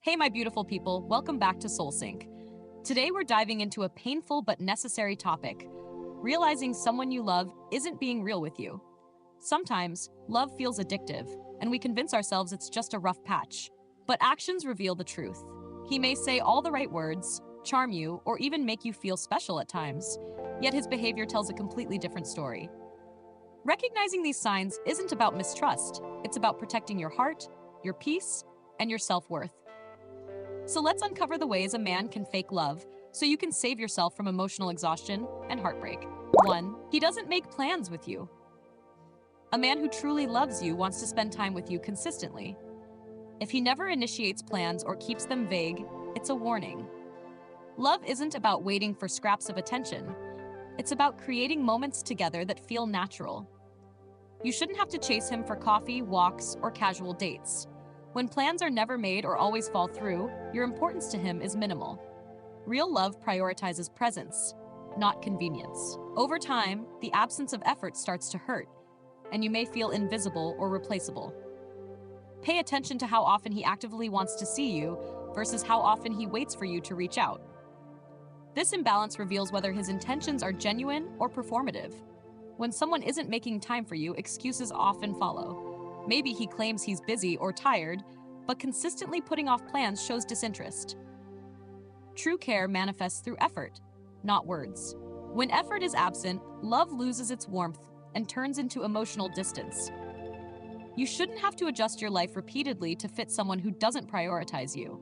Hey, my beautiful people, welcome back to SoulSync. Today we're diving into a painful but necessary topic, realizing someone you love isn't being real with you. Sometimes, love feels addictive, and we convince ourselves it's just a rough patch. But actions reveal the truth. He may say all the right words, charm you, or even make you feel special at times, yet his behavior tells a completely different story. Recognizing these signs isn't about mistrust, it's about protecting your heart, your peace, and your self-worth. So let's uncover the ways a man can fake love so you can save yourself from emotional exhaustion and heartbreak. 1. He doesn't make plans with you. A man who truly loves you wants to spend time with you consistently. If he never initiates plans or keeps them vague, it's a warning. Love isn't about waiting for scraps of attention. It's about creating moments together that feel natural. You shouldn't have to chase him for coffee, walks, or casual dates. When plans are never made or always fall through, your importance to him is minimal. Real love prioritizes presence, not convenience. Over time, the absence of effort starts to hurt, and you may feel invisible or replaceable. Pay attention to how often he actively wants to see you versus how often he waits for you to reach out. This imbalance reveals whether his intentions are genuine or performative. When someone isn't making time for you, excuses often follow. Maybe he claims he's busy or tired, but consistently putting off plans shows disinterest. True care manifests through effort, not words. When effort is absent, love loses its warmth and turns into emotional distance. You shouldn't have to adjust your life repeatedly to fit someone who doesn't prioritize you.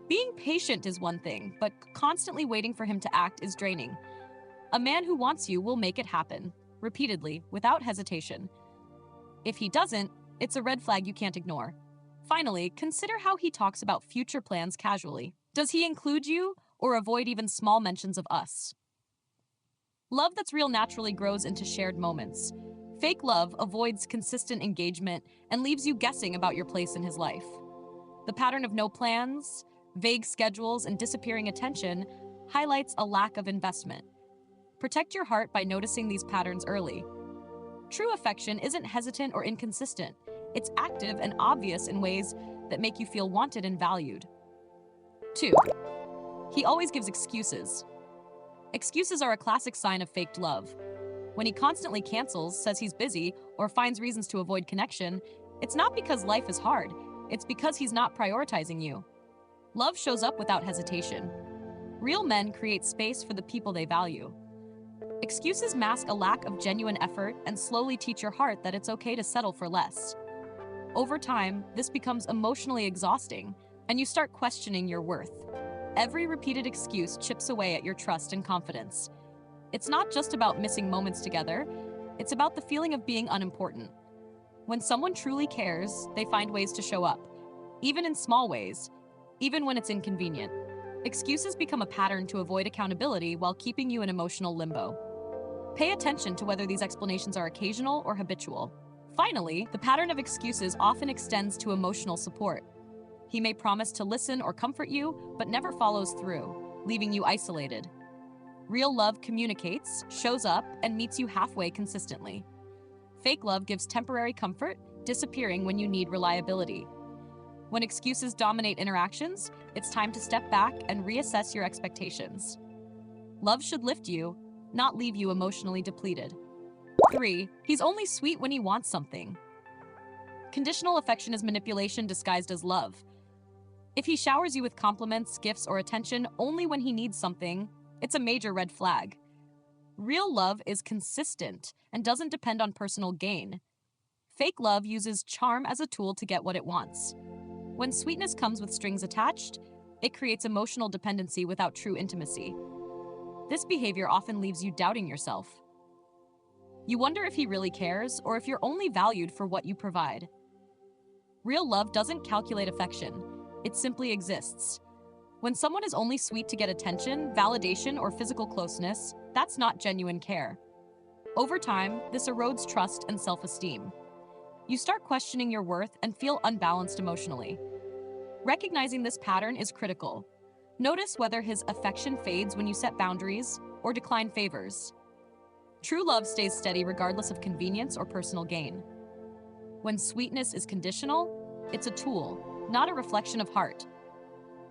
Being patient is one thing, but constantly waiting for him to act is draining. A man who wants you will make it happen, repeatedly, without hesitation. If he doesn't, it's a red flag you can't ignore. Finally, consider how he talks about future plans casually. Does he include you or avoid even small mentions of us? Love that's real naturally grows into shared moments. Fake love avoids consistent engagement and leaves you guessing about your place in his life. The pattern of no plans, vague schedules, and disappearing attention highlights a lack of investment. Protect your heart by noticing these patterns early. True affection isn't hesitant or inconsistent. It's active and obvious in ways that make you feel wanted and valued. 2. He always gives excuses. Excuses are a classic sign of faked love. When he constantly cancels, says he's busy, or finds reasons to avoid connection, it's not because life is hard. It's because he's not prioritizing you. Love shows up without hesitation. Real men create space for the people they value. Excuses mask a lack of genuine effort and slowly teach your heart that it's okay to settle for less. Over time, this becomes emotionally exhausting, and you start questioning your worth. Every repeated excuse chips away at your trust and confidence. It's not just about missing moments together, it's about the feeling of being unimportant. When someone truly cares, they find ways to show up, even in small ways, even when it's inconvenient. Excuses become a pattern to avoid accountability while keeping you in emotional limbo. Pay attention to whether these explanations are occasional or habitual. Finally, the pattern of excuses often extends to emotional support. He may promise to listen or comfort you, but never follows through, leaving you isolated. Real love communicates, shows up, and meets you halfway consistently. Fake love gives temporary comfort, disappearing when you need reliability. When excuses dominate interactions, it's time to step back and reassess your expectations. Love should lift you, not leave you emotionally depleted. 3. He's only sweet when he wants something. Conditional affection is manipulation disguised as love. If he showers you with compliments, gifts, or attention only when he needs something, it's a major red flag. Real love is consistent and doesn't depend on personal gain. Fake love uses charm as a tool to get what it wants. When sweetness comes with strings attached, it creates emotional dependency without true intimacy. This behavior often leaves you doubting yourself. You wonder if he really cares or if you're only valued for what you provide. Real love doesn't calculate affection, it simply exists. When someone is only sweet to get attention, validation, or physical closeness, that's not genuine care. Over time, this erodes trust and self-esteem. You start questioning your worth and feel unbalanced emotionally. Recognizing this pattern is critical. Notice whether his affection fades when you set boundaries or decline favors. True love stays steady regardless of convenience or personal gain. When sweetness is conditional, it's a tool, not a reflection of heart.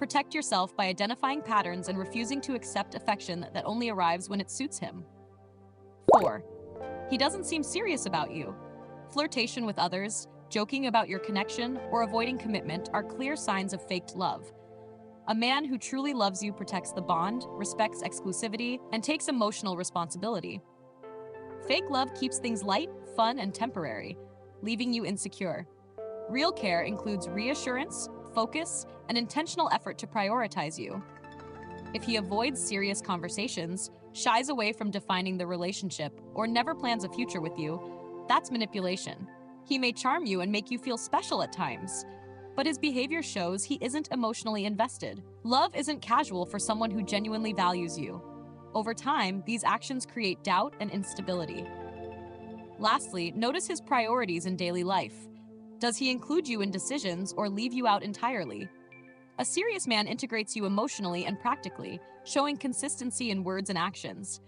Protect yourself by identifying patterns and refusing to accept affection that only arrives when it suits him. 4. He doesn't seem serious about you. Flirtation with others, joking about your connection, or avoiding commitment are clear signs of faked love. A man who truly loves you protects the bond, respects exclusivity, and takes emotional responsibility. Fake love keeps things light, fun, and temporary, leaving you insecure. Real care includes reassurance, focus, and intentional effort to prioritize you. If he avoids serious conversations, shies away from defining the relationship, or never plans a future with you, that's manipulation. He may charm you and make you feel special at times, but his behavior shows he isn't emotionally invested. Love isn't casual for someone who genuinely values you. Over time, these actions create doubt and instability. Lastly, notice his priorities in daily life. Does he include you in decisions or leave you out entirely? A serious man integrates you emotionally and practically, showing consistency in words and actions.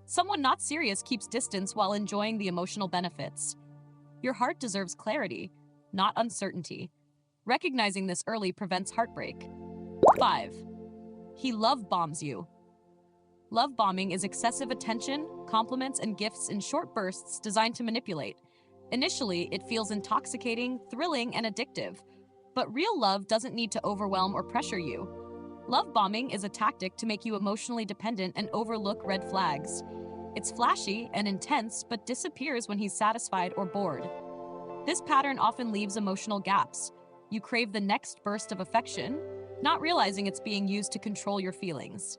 Someone not serious keeps distance while enjoying the emotional benefits. Your heart deserves clarity, not uncertainty. Recognizing this early prevents heartbreak. 5. He love bombs you. Love bombing is excessive attention, compliments, and gifts in short bursts designed to manipulate. Initially, it feels intoxicating, thrilling, and addictive. But real love doesn't need to overwhelm or pressure you. Love bombing is a tactic to make you emotionally dependent and overlook red flags. It's flashy and intense, but disappears when he's satisfied or bored. This pattern often leaves emotional gaps. You crave the next burst of affection, not realizing it's being used to control your feelings.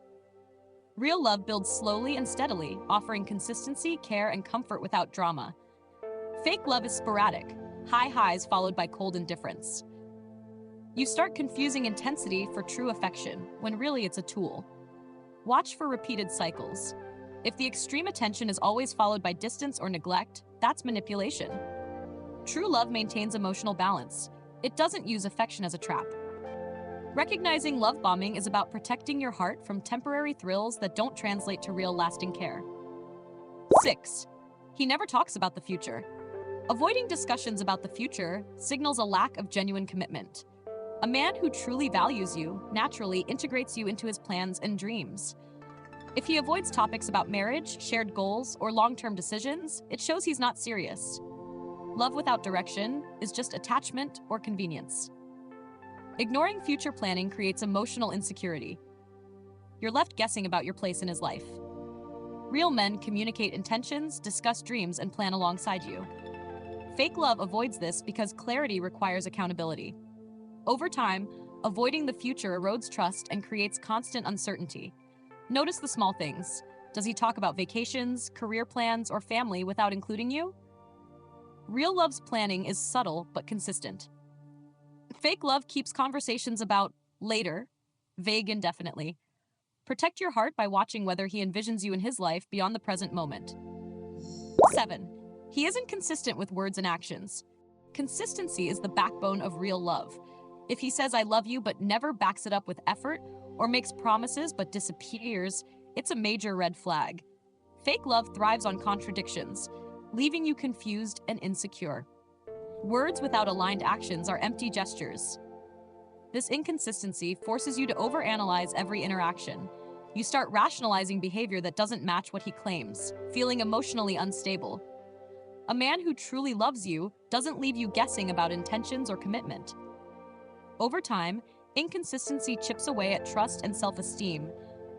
Real love builds slowly and steadily, offering consistency, care, and comfort without drama. Fake love is sporadic, high highs followed by cold indifference. You start confusing intensity for true affection, when really it's a tool. Watch for repeated cycles. If the extreme attention is always followed by distance or neglect, that's manipulation. True love maintains emotional balance. It doesn't use affection as a trap. Recognizing love bombing is about protecting your heart from temporary thrills that don't translate to real lasting care. 6. He never talks about the future. Avoiding discussions about the future signals a lack of genuine commitment. A man who truly values you naturally integrates you into his plans and dreams. If he avoids topics about marriage, shared goals, or long-term decisions, it shows he's not serious. Love without direction is just attachment or convenience. Ignoring future planning creates emotional insecurity. You're left guessing about your place in his life. Real men communicate intentions, discuss dreams, and plan alongside you. Fake love avoids this because clarity requires accountability. Over time, avoiding the future erodes trust and creates constant uncertainty. Notice the small things. Does he talk about vacations, career plans, or family without including you? Real love's planning is subtle but consistent. Fake love keeps conversations about later vague indefinitely. Protect your heart by watching whether he envisions you in his life beyond the present moment. 7. He isn't consistent with words and actions. Consistency is the backbone of real love. If he says I love you but never backs it up with effort, or makes promises but disappears, it's a major red flag. Fake love thrives on contradictions, leaving you confused and insecure. Words without aligned actions are empty gestures. This inconsistency forces you to overanalyze every interaction. You start rationalizing behavior that doesn't match what he claims, feeling emotionally unstable. A man who truly loves you doesn't leave you guessing about intentions or commitment. Over time, inconsistency chips away at trust and self-esteem,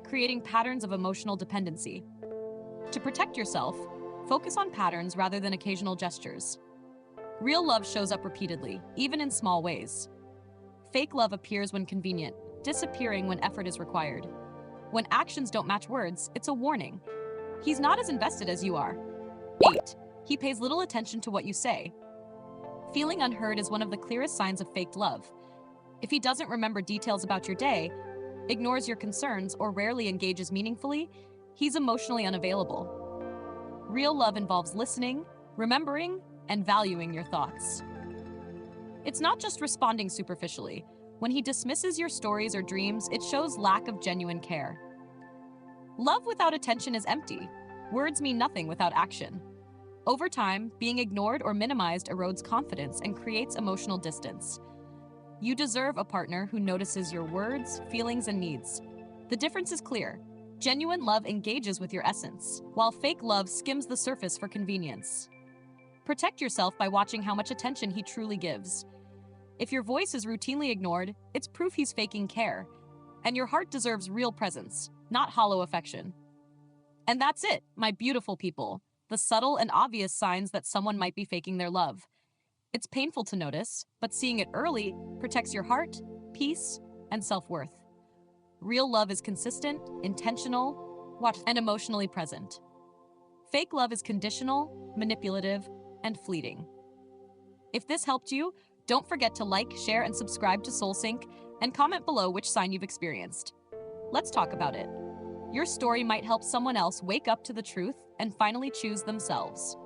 creating patterns of emotional dependency. To protect yourself, focus on patterns rather than occasional gestures. Real love shows up repeatedly, even in small ways. Fake love appears when convenient, disappearing when effort is required. When actions don't match words, it's a warning. He's not as invested as you are. 8. He pays little attention to what you say. Feeling unheard is one of the clearest signs of faked love. If he doesn't remember details about your day, ignores your concerns, or rarely engages meaningfully, he's emotionally unavailable. Real love involves listening, remembering, and valuing your thoughts. It's not just responding superficially. When he dismisses your stories or dreams, it shows lack of genuine care. Love without attention is empty. Words mean nothing without action. Over time, being ignored or minimized erodes confidence and creates emotional distance. You deserve a partner who notices your words, feelings, and needs. The difference is clear. Genuine love engages with your essence, while fake love skims the surface for convenience. Protect yourself by watching how much attention he truly gives. If your voice is routinely ignored, it's proof he's faking care. And your heart deserves real presence, not hollow affection. And that's it, my beautiful people. The subtle and obvious signs that someone might be faking their love. It's painful to notice, but seeing it early protects your heart, peace, and self-worth. Real love is consistent, intentional, and emotionally present. Fake love is conditional, manipulative, and fleeting. If this helped you, don't forget to like, share, and subscribe to SoulSync, and comment below which sign you've experienced. Let's talk about it. Your story might help someone else wake up to the truth and finally choose themselves.